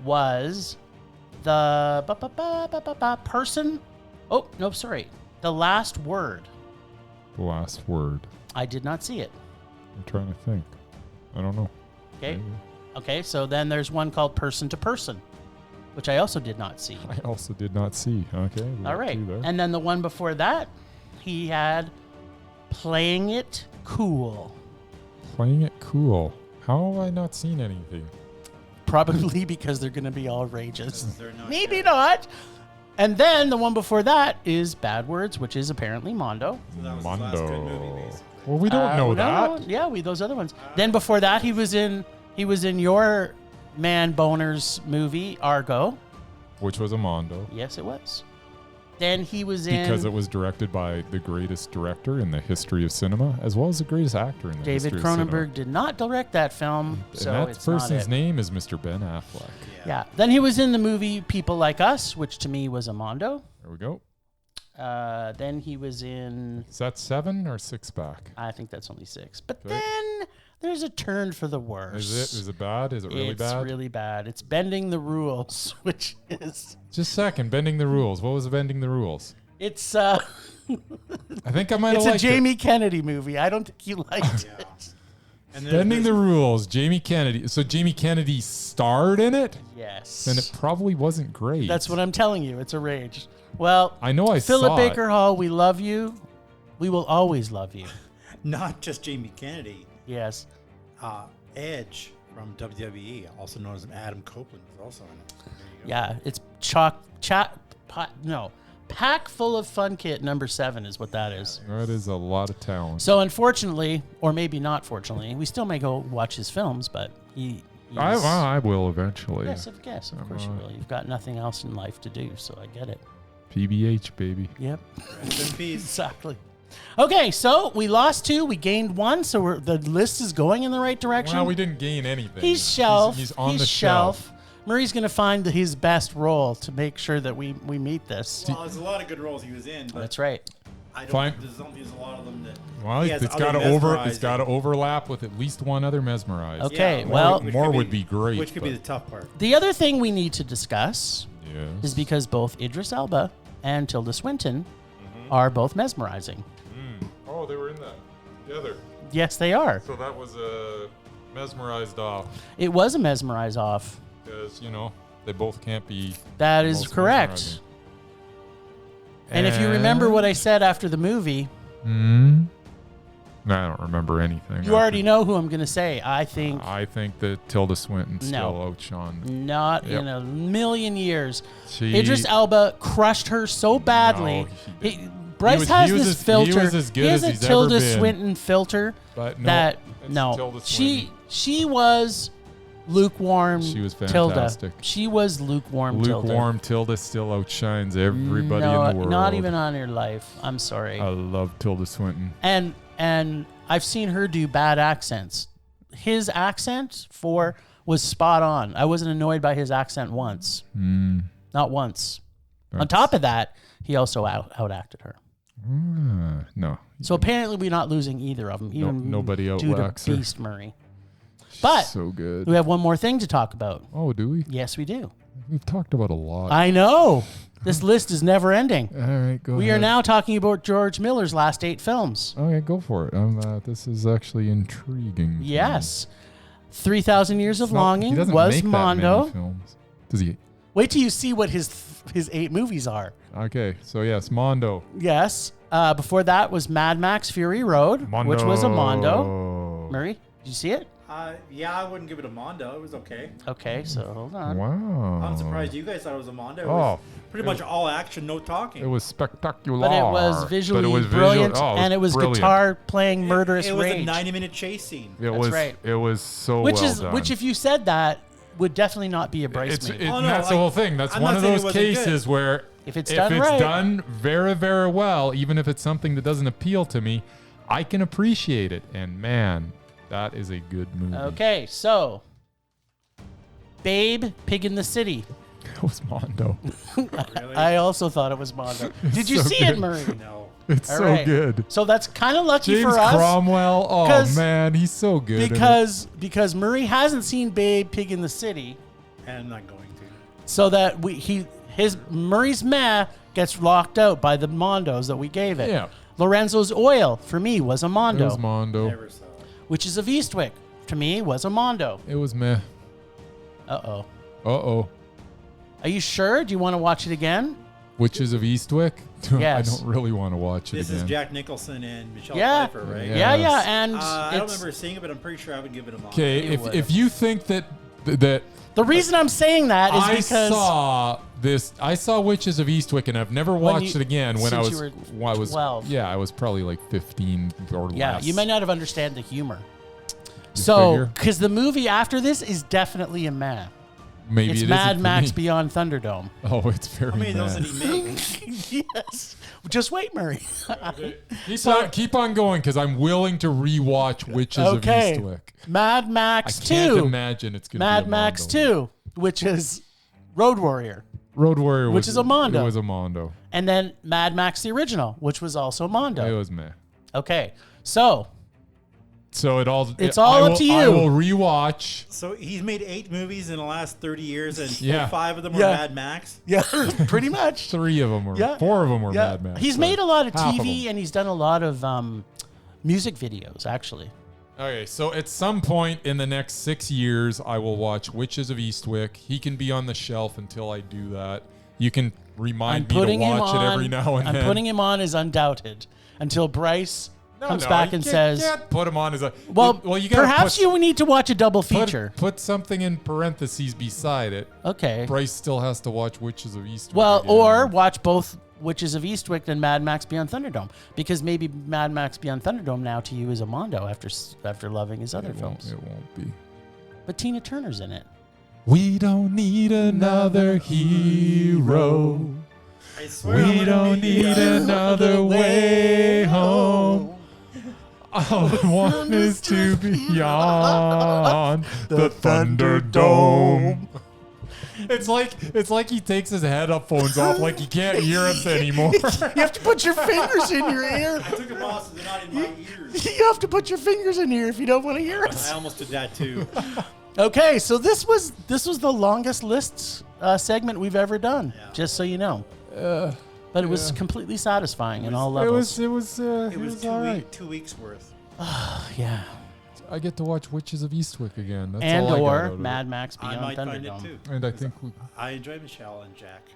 was the person. Oh no, sorry, The Last Word. The Last Word. I did not see it. I'm trying to think. I don't know. Okay, Maybe. okay. So then there's one called Person to Person, which I also did not see. I also did not see. Okay. we All got right, two there. and then the one before that, he had Playing It Cool. Playing It Cool. How have I not seen anything? Probably because they're going to be all rages. They're not Maybe good. not. And then the one before that is Bad Words, which is apparently Mondo. So that was his last good movie, Mondo. basically. Well, we don't know No, that. yeah, those other ones. Then before that, he was in your Man Boner's movie Argo. Which was a Mondo. Yes, it was. Then he was in Because it was directed by the greatest director in the history of cinema, as well as the greatest actor in the David history of cinema. Cronenberg did not direct that film, so And that it's not person's it. name is Mr. Ben Affleck. Yeah. Then he was in the movie People Like Us, which to me was a Mondo. There we go. Then he was in. Is that 7 or 6 back? I think that's only 6. But Okay. then there's a turn for the worse. Is it bad? Is it really it's bad? really bad. It's Bending the Rules, which is Just a second. Bending the rules. What was Bending the rules? it's I think I might have it's a liked Jamie Kennedy movie. I don't think you liked it. And it. there's Bending this- the rules. Jamie Kennedy. So Jamie Kennedy starred in it? Yes. Then it probably wasn't great. That's what I'm telling you. It's a rage. Well, I know I Phillip saw Baker it. Hall, we love you. We will always love you. Not just Jamie Kennedy. Yes. Edge from WWE, also known as Adam Copeland, was also in it. There you go. Yeah, it's Pack Full of Fun Kit number 7 is what that is. That is a lot of talent. So unfortunately, or maybe not fortunately, we still may go watch his films, but he's- I will eventually. Yes, of course you will. You've got nothing else in life to do, so I get it. PBH, baby. Yep. Rest in peace. Exactly. Okay, so we lost 2, we gained 1, so the list is going in the right direction. Well, we didn't gain anything. He's shelf. He's on He's the shelf. Murray's going to find his best role to make sure that we meet this. Well, there's a lot of good roles he was in, but That's right. I don't Fine. there's a lot of them that Well, he has it's other got to Mesmerized overlap with at least one other Mesmerized. Okay, Yeah, well- which more could would be great. Which could be the but- tough part. The other thing we need to discuss Yes. is because both Idris Elba and Tilda Swinton Mm-hmm. are both mesmerizing. Oh, they were in that together. Yes, they are. So that was mesmerized off It was a mesmerize off. because they both can't be. That is most correct. mesmerizing. And if you remember what I said after the movie, I don't remember anything. you already know who I'm going to say. I think I think that Tilda Swinton still No. outshone. not Yep. in a million years. She- Idris Elba crushed her so badly. No, he didn't. Bryce was- has he was this as- he filter. was as good he has as a he's ever Tilda been. Swinton filter But no, that it's no, Tilda she Swinton. was lukewarm. She was Tilda. fantastic. She was lukewarm. Tilda. Lukewarm Tilda still outshines everybody no, in the world. not even on your life. I'm sorry. I love Tilda Swinton. and and I've seen her do bad accents. His accent was spot on. I wasn't annoyed by his accent once. Not once. On top of that, he also outacted her. No. So apparently we're not losing either of them. Even nobody due to outwacks her. Beast Murray. But so good. we have one more thing to talk about. Oh, do we? Yes, we do. We've talked about a lot. I know. This list is never ending. All right, go ahead. We are now talking about George Miller's last 8 films. Okay, go for it. This is actually intriguing. Yes. 3,000 Years of He Longing doesn't was make that Mondo. many films. Does he? Wait till you see what his 8 movies are. Okay, so yes, Mondo. Yes. Before that was Mad Max Fury Road, which was a Mondo. Murray, did you see it? Yeah, I wouldn't give it a Mondo. It was okay. Okay, so hold on. Wow. I'm surprised you guys thought it was a Mondo. It was pretty much all action, no talking. It was spectacular. But it was visually brilliant, and it was brilliant. guitar playing murderous It was rage. a 90-minute chase scene. That's right. It was so well done. Which, if you said that, would definitely not be a Bryce movie. That's the whole thing. That's one of those cases where if it's done very, very well, even if it's something that doesn't appeal to me, I can appreciate it. And man, that is a good movie. Okay, so Babe, Pig in the City. It was Mondo. Really? I also thought it was Mondo. Did you so see good. it, Murray? No. It's All so right. good. So that's kind of lucky James for us. Cromwell. Oh man, he's so good. Because Murray hasn't seen Babe, Pig in the City, And I'm not going to. so that Murray's meh gets locked out by the Mondos that we gave it. Yeah. Lorenzo's Oil for me was a Mondo. It was Mondo. Never saw it. Witches of Eastwick to me was a Mondo. It was meh. Uh-oh. Uh-oh. Are you sure? Do you want to watch it again? Witches of Eastwick? Yes. I don't really want to watch it This again. is Jack Nicholson and Michelle Yeah. Pfeiffer, right? Yeah, Yes. and I don't it's remember seeing it, but I'm pretty sure I would give it a Mondo. Okay, You would. if you think that the reason I'm saying that is I because saw Witches of Eastwick, and I've never watched it again when I since was you were 12. Yeah, I was probably like 15 or less. you might not have understand the humor. You So, figure? because the movie after this is definitely a meh. Maybe It's it Mad isn't for Max me. Beyond Thunderdome. Oh, it's very How many of those mad. did he make? Yes. Just wait, Murray. Keep on going, because I'm willing to rewatch Witches of Eastwick. Mad I Max can't 2. imagine it's going to be Mad a Max Mondo. 2, which is Road Warrior. Road Warrior Which is a Mondo. It was a Mondo. And then Mad Max the original, which was also Mondo. It was meh. Okay. So, It's all up to you. I will rewatch. So he's made 8 movies in the last 30 years, and Yeah. 5 of them were Yeah. Mad Max. yeah, pretty much. 3 of them were. Yeah. 4 of them were Yeah. Mad Max. He's so made a lot of half TV them. and he's done a lot of music videos, actually. Okay, so at some point in the next 6 years, I will watch Witches of Eastwick. He can be on the shelf until I do that. You can remind me to watch it every now and then. I'm putting him on as Undoubted until Bryce comes No, back you and can't says, put him on as a. well, you gotta perhaps you need to watch a double feature. Put something in parentheses beside it. Okay. Bryce still has to watch Witches of Eastwick. Well, again. or watch both Witches of Eastwick and Mad Max Beyond Thunderdome, because maybe Mad Max Beyond Thunderdome now to you is a Mondo after loving his other films. It won't be. But Tina Turner's in it. We don't need another hero. I swear We don't need another way home. All I want is to be on the Thunderdome. It's like he takes his headphones off, like he can't hear us anymore. You have to put your fingers in your ear. I took them off so they're not in my ears. You have to put your fingers in here if you don't want to hear us. I almost did that too. Okay, so this was the longest list segment we've ever done. Yeah. Just so you know. But it was completely satisfying in all levels. It was It was all right. 2 weeks worth. Yeah. I get to watch Witches of Eastwick again. That's And all I got out or of Mad Max I Beyond might find it Thunderdome. too. And I think I enjoy Michelle and Jack.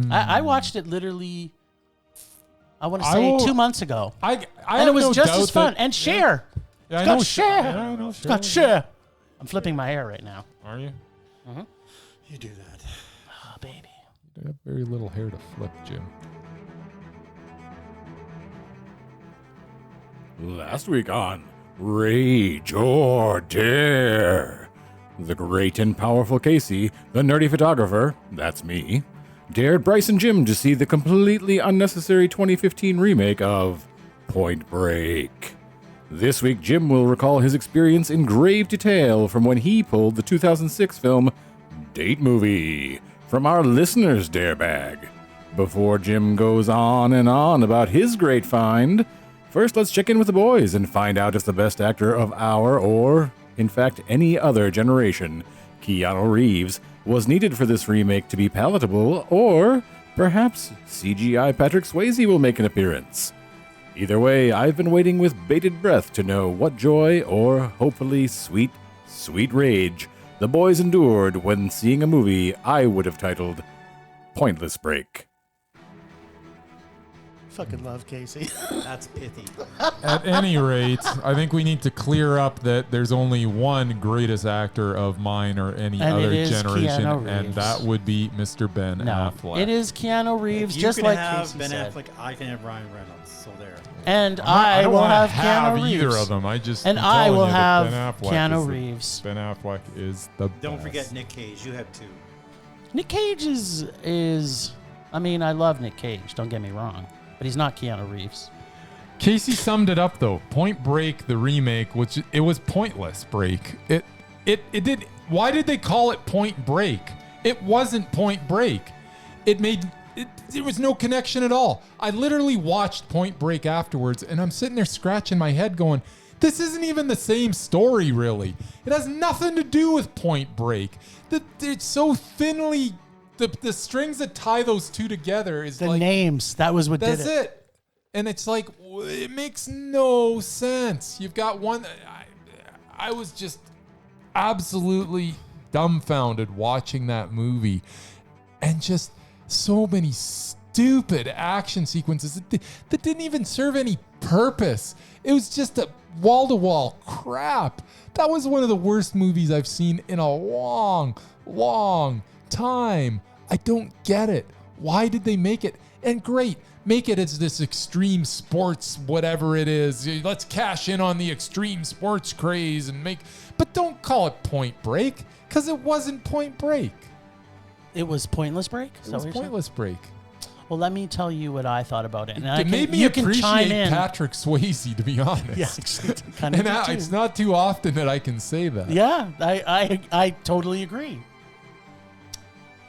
I watched it literally, I want to I say will- 2 months ago. and And it was just as fun. And Cher. Yeah, I It's know got Cher. Yeah, I know It's got Cher. I'm flipping my hair right now. Are you? You do that. Oh, baby. You have very little hair to flip, Jim. Last week on Rage or Dare, the great and powerful Casey, the nerdy photographer, that's me, dared Bryce and Jim to see the completely unnecessary 2015 remake of Point Break. This week, Jim will recall his experience in grave detail from when he pulled the 2006 film Date Movie from our listeners' dare bag. Before Jim goes on and on about his great find, first let's check in with the boys and find out if the best actor of our, or in fact any other generation, Keanu Reeves, was needed for this remake to be palatable, or perhaps CGI Patrick Swayze will make an appearance. Either way, I've been waiting with bated breath to know what joy, or hopefully sweet, sweet rage, the boys endured when seeing a movie I would have titled Pointless Break. Fucking love Casey. That's pithy. At any rate, I think we need to clear up that there's only one greatest actor of mine or any And other it is generation, Keanu and Reeves. that would be Mr. Ben No, Affleck. it is Keanu Reeves, If you just can like have Casey Ben said. Affleck, I can have Ryan Reynolds. So there. And I don't will wanna have Keanu Reeves. either of them. I'm And I telling will you that have Ben Affleck Keanu is Reeves. Ben Affleck is the Don't best. forget Nick Cage. You have two. Nick Cage is I mean, I love Nick Cage, don't get me wrong, but he's not Keanu Reeves. Casey summed it up though. Point Break, the remake, which it was pointless break. It did. Why did they call it Point Break? It wasn't Point Break. There was no connection at all. I literally watched Point Break afterwards, and I'm sitting there scratching my head going, this isn't even the same story, really. It has nothing to do with Point Break. It's so thinly, the strings that tie those two together is The like... names, that was what did That's it. it. And it's like, it makes no sense. You've got one... I was just absolutely dumbfounded watching that movie. And just so many stupid action sequences that didn't even serve any purpose. It was just a wall-to-wall crap. That was one of the worst movies I've seen in a long, long time. I don't get it. Why did they make it? And great, make it as this extreme sports, whatever it is. Let's cash in on the extreme sports craze but don't call it Point Break, because it wasn't Point Break. It was Pointless Break? It was Pointless Break. Well, let me tell you what I thought about it. And It made me you can chime appreciate in. Patrick Swayze, to be honest. Yeah, actually, kind of. And it's not too often that I can say that. Yeah, I totally agree.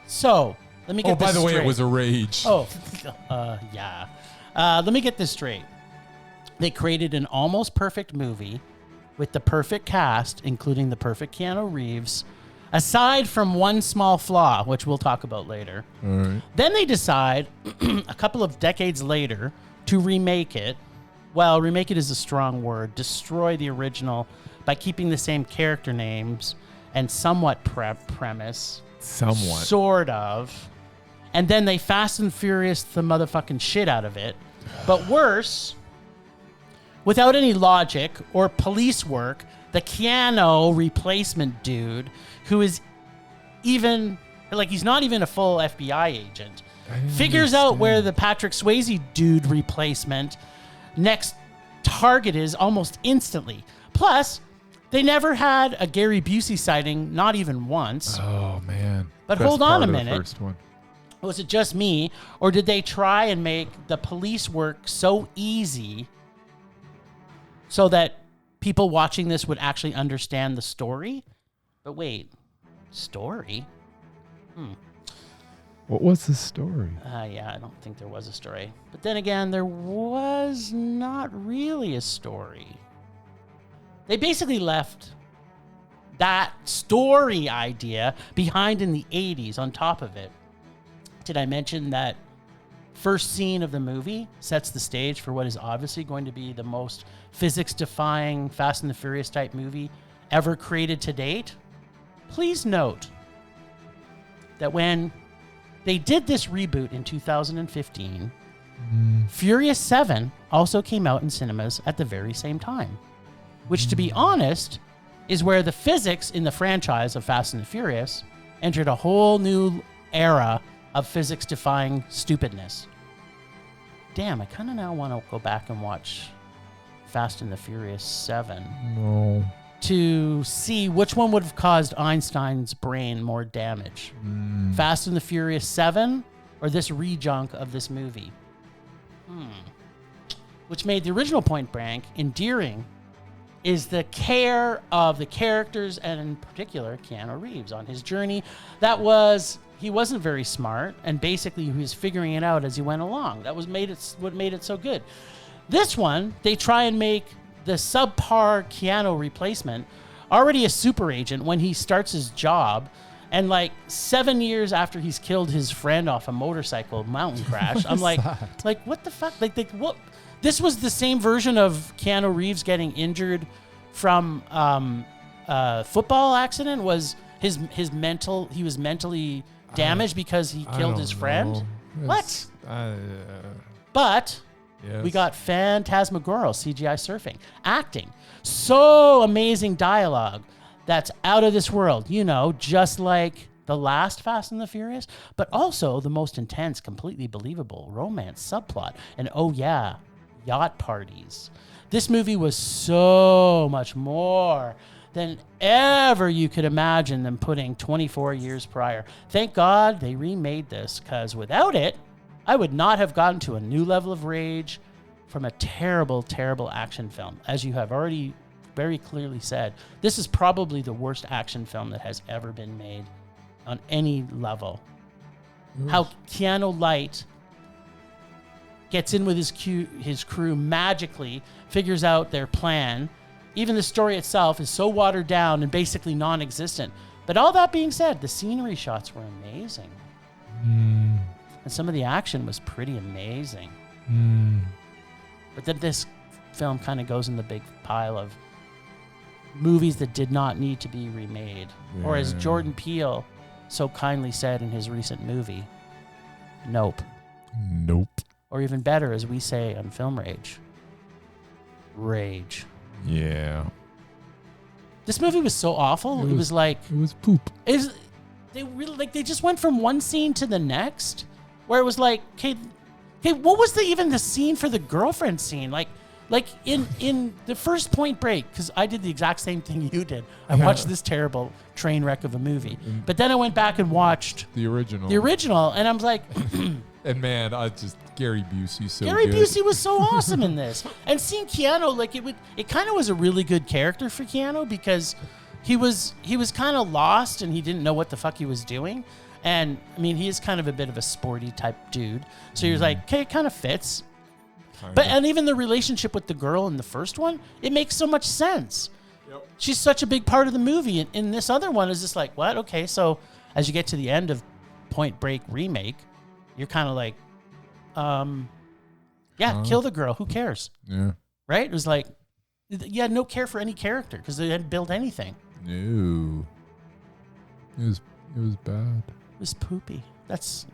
So let me get. Oh, by this the way, straight. it was a rage. Oh, yeah. Let me get this straight. They created an almost perfect movie with the perfect cast, including the perfect Keanu Reeves, aside from one small flaw, which we'll talk about later. All right. Then they decide, a couple of decades later, to remake it. Well, remake it is a strong word. Destroy the original by keeping the same character names and somewhat premise. Somewhat. Sort of. And then they Fast and Furious the motherfucking shit out of it. But worse, without any logic or police work, the Keanu replacement dude, who is even, like, he's not even a full FBI agent, figures out where the Patrick Swayze dude replacement next target is almost instantly. Plus, they never had a Gary Busey sighting, not even once. Oh, man. But Best hold on part a of the minute. First one. Was it just me, or did they try and make the police work so easy so that people watching this would actually understand the story? But wait, story? What was the story? Yeah, I don't think there was a story. But then again, there was not really a story. They basically left that story idea behind in the 80s on top of it. Did I mention that first scene of the movie sets the stage for what is obviously going to be the most physics-defying Fast and the Furious type movie ever created to date? Please note that when they did this reboot in 2015, Furious 7 also came out in cinemas at the very same time, which, to be honest, is where the physics in the franchise of Fast and the Furious entered a whole new era of physics-defying stupidness. Damn, I kind of now want to go back and watch Fast and the Furious 7 No. to see which one would have caused Einstein's brain more damage. Fast and the Furious 7 or this rejunk of this movie? which made the original Point Blank endearing, is the care of the characters, and in particular Keanu Reeves on his journey. He wasn't very smart, and basically he was figuring it out as he went along. That was what made it so good. This one, they try and make the subpar Keanu replacement already a super agent when he starts his job, and like 7 years after he's killed his friend off a motorcycle mountain crash. I'm like, what the fuck? Like what? This was the same version of Keanu Reeves getting injured from football accident. Was he was mentally damaged because he killed his friend? What? But yes. We got phantasmagorical CGI surfing, acting, so amazing dialogue that's out of this world, just like the last Fast and the Furious, but also the most intense, completely believable romance subplot. And oh yeah, yacht parties. This movie was so much more than ever you could imagine them putting 24 years prior. Thank God they remade this, because without it, I would not have gotten to a new level of rage from a terrible, terrible action film. As you have already very clearly said, this is probably the worst action film that has ever been made on any level. How Keanu Light gets in with his crew magically, figures out their plan. Even the story itself is so watered down and basically non-existent. But all that being said, the scenery shots were amazing. And some of the action was pretty amazing. But then this film kind of goes in the big pile of movies that did not need to be remade. Yeah. Or as Jordan Peele so kindly said in his recent movie, nope. Or even better, as we say on Film Rage, rage. Yeah. This movie was so awful. It was poop. They just went from one scene to the next, where it was like, okay, what was even the scene for the girlfriend scene? Like in the first Point Break, because I did the exact same thing you did. I watched this terrible train wreck of a movie, but then I went back and watched the original, and I was like, and man, Gary Busey's so Gary good. Busey was so awesome in this, and seeing Keanu, it kind of was a really good character for Keanu, because he was kind of lost and he didn't know what the fuck he was doing. And I mean, he is kind of a bit of a sporty type dude. So he was like, okay, it kind of fits. And even the relationship with the girl in the first one, it makes so much sense. Yep. She's such a big part of the movie. And in this other one is just like, what? Okay, so as you get to the end of Point Break remake, you're kind of like, kill the girl. Who cares? Yeah. Right? It was like, you had no care for any character because they hadn't built anything. No. It was bad. It was poopy. That's,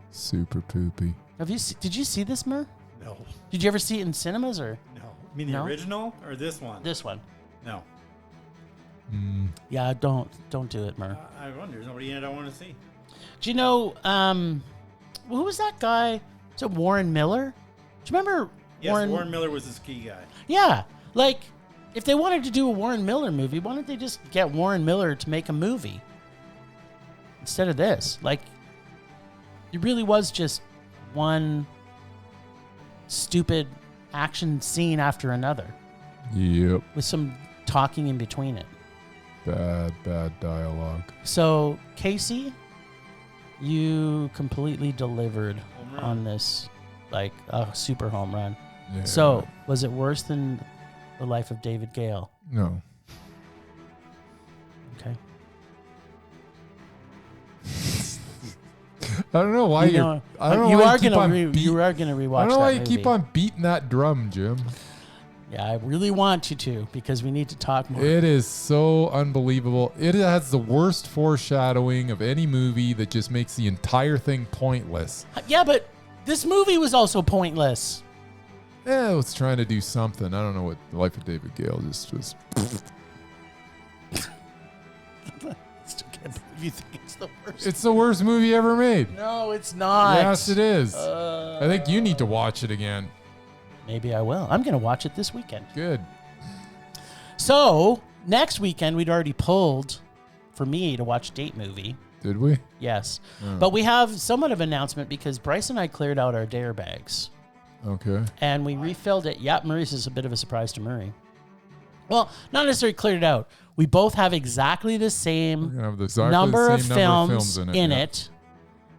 super poopy. Did you see this, Mur? No. Did you ever see it in cinemas or? No. You mean the original or this one? This one. No. Yeah, don't do it, Mur. I wonder. There's nobody in it I want to see. Do you know, who was that guy? Was it Warren Miller? Do you remember? Yes, Warren Miller was the ski guy. Yeah. Like, if they wanted to do a Warren Miller movie, why don't they just get Warren Miller to make a movie? Instead of this. Like, it really was just one stupid action scene after another. Yep. With some talking in between it. Bad dialogue. So, Casey, you completely delivered on this, like a super home run. Yeah. So, was it worse than The Life of David Gale? No. Okay. I don't know why you are gonna rewatch. I don't know why you movie. keep on beating that drum, Jim. Yeah, I really want you to, because we need to talk more. It is so unbelievable. It has the worst foreshadowing of any movie that just makes the entire thing pointless. Yeah, but this movie was also pointless. Yeah, it was trying to do something. I don't know what The Life of David Gale just was. Still can't believe you think it's the worst. It's the worst movie ever made. No, it's not. Yes, it is. I think you need to watch it again. Maybe I will. I'm going to watch it this weekend. Good. So, next weekend, we'd already pulled for me to watch Date Movie. Did we? Yes. Oh. But we have somewhat of an announcement because Bryce and I cleared out our dare bags. Okay. And we refilled it. Yeah, Murray's is a bit of a surprise to Murray. Well, not necessarily cleared it out. We both have exactly the same number of films in it.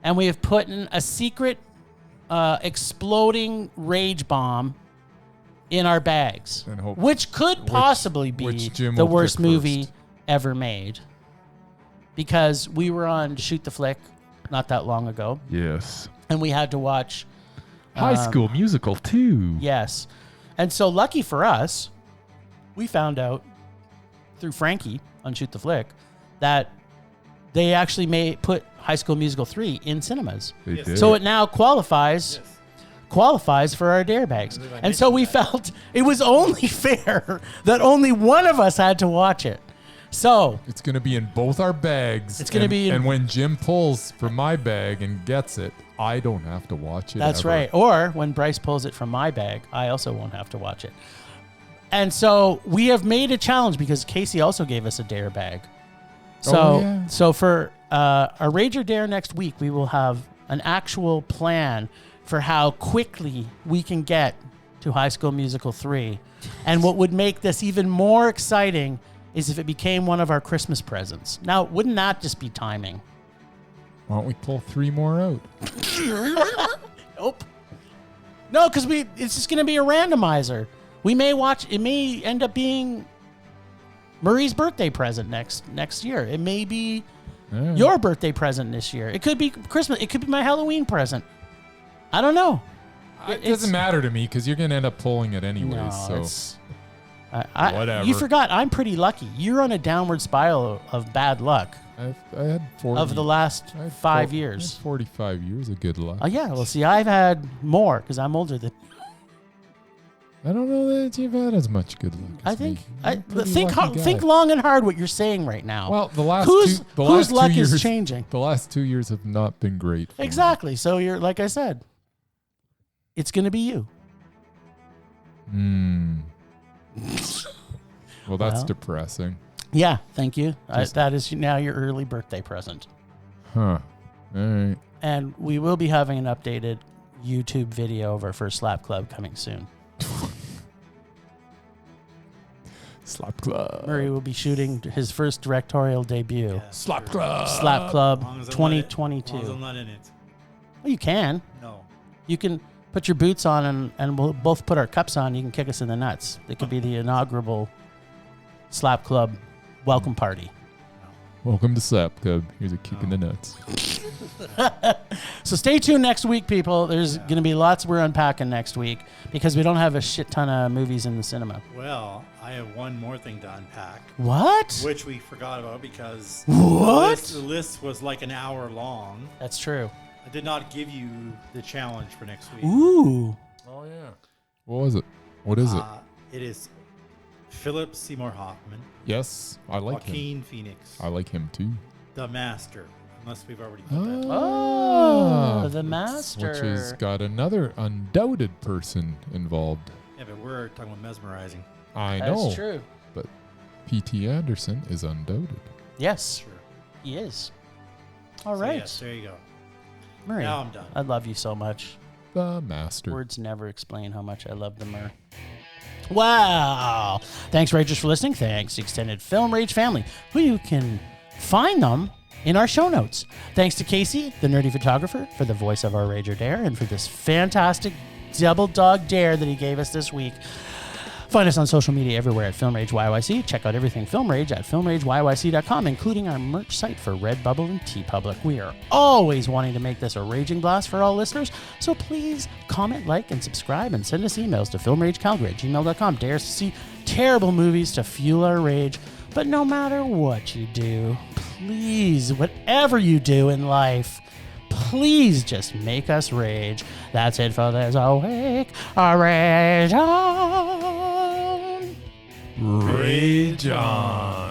And we have put in a secret exploding rage bomb in our bags, which could possibly be the worst movie ever made. Because we were on Shoot the Flick not that long ago. Yes. And we had to watch High School Musical 2. Yes. And so lucky for us, we found out through Frankie on Shoot the Flick that they actually put High School Musical 3 in cinemas. They did. So it now qualifies for our dare bags. And so we felt it was only fair that only one of us had to watch it. So it's going to be in both our bags. It's going to be and when Jim pulls from my bag and gets it, I don't have to watch it. That's ever. right. Or when Bryce pulls it from my bag, I also won't have to watch it. And so we have made a challenge because Casey also gave us a dare bag. So for our Rage or Dare next week, we will have an actual plan for how quickly we can get to High School Musical 3. And what would make this even more exciting is if it became one of our Christmas presents. Now, wouldn't that just be timing? Why don't we pull 3 more out? Nope. No, because it's just going to be a randomizer. We may watch. It may end up being Murray's birthday present next year. It may be your birthday present this year. It could be Christmas. It could be my Halloween present. I don't know. It doesn't matter to me because you're going to end up pulling it anyways. Whatever. You forgot. I'm pretty lucky. You're on a downward spiral of bad luck. I had 40 of the last 5 years. 45 years of good luck. Oh yeah. Well, see, I've had more because I'm older than. I don't know that you've had as much good luck. I think. Think long and hard what you're saying right now. Well, whose luck 2 years is changing. The last 2 years have not been great. Exactly. Me. So you're like I said. It's going to be you. Well, that's depressing. Yeah, thank you. That is now your early birthday present. Huh. All right. And we will be having an updated YouTube video of our first Slap Club coming soon. Slap Club. Murray will be shooting his first directorial debut. Yeah, Slap Club. Slap Club 2022. As long as I'm not in it. Well, you can. No. You can put your boots on and we'll both put our cups on. You can kick us in the nuts. It could be the inaugural Slap Club welcome party. Welcome to Slap Club. Here's a kick in the nuts. So stay tuned next week, people. There's going to be lots we're unpacking next week because we don't have a shit ton of movies in the cinema. Well, I have one more thing to unpack. What? Which we forgot about because the list was like an hour long. That's true. I did not give you the challenge for next week. Ooh. Oh, yeah. What was it? What is it? It is Phillip Seymour Hoffman. Yes, I like him. Joaquin Phoenix. I like him too. The Master. Unless we've already put that. Oh, The Master. Which has got another undoubted person involved. Yeah, but we're talking about mesmerizing. I know. That's true. But P.T. Anderson is undoubted. Yes. True. He is. All right. Yes, there you go. Murray, now I'm done. I love you so much. The Master. Words never explain how much I love the Mur. Wow. Thanks, Ragers, for listening. Thanks, Extended Film Rage family, who you can find them in our show notes. Thanks to Casey, the nerdy photographer, for the voice of our Rage or Dare and for this fantastic double dog dare that he gave us this week. Find us on social media everywhere at Film Rage YYC. Check out everything Film Rage at filmrageyyc.com, including our merch site for Redbubble and TeePublic. We are always wanting to make this a raging blast for all listeners, so please comment, like, and subscribe, and send us emails to filmragecalgary@gmail.com. Dare us to see terrible movies to fuel our rage. But no matter what you do, please, whatever you do in life, please just make us rage. That's it for this week. Rage on. Rage on.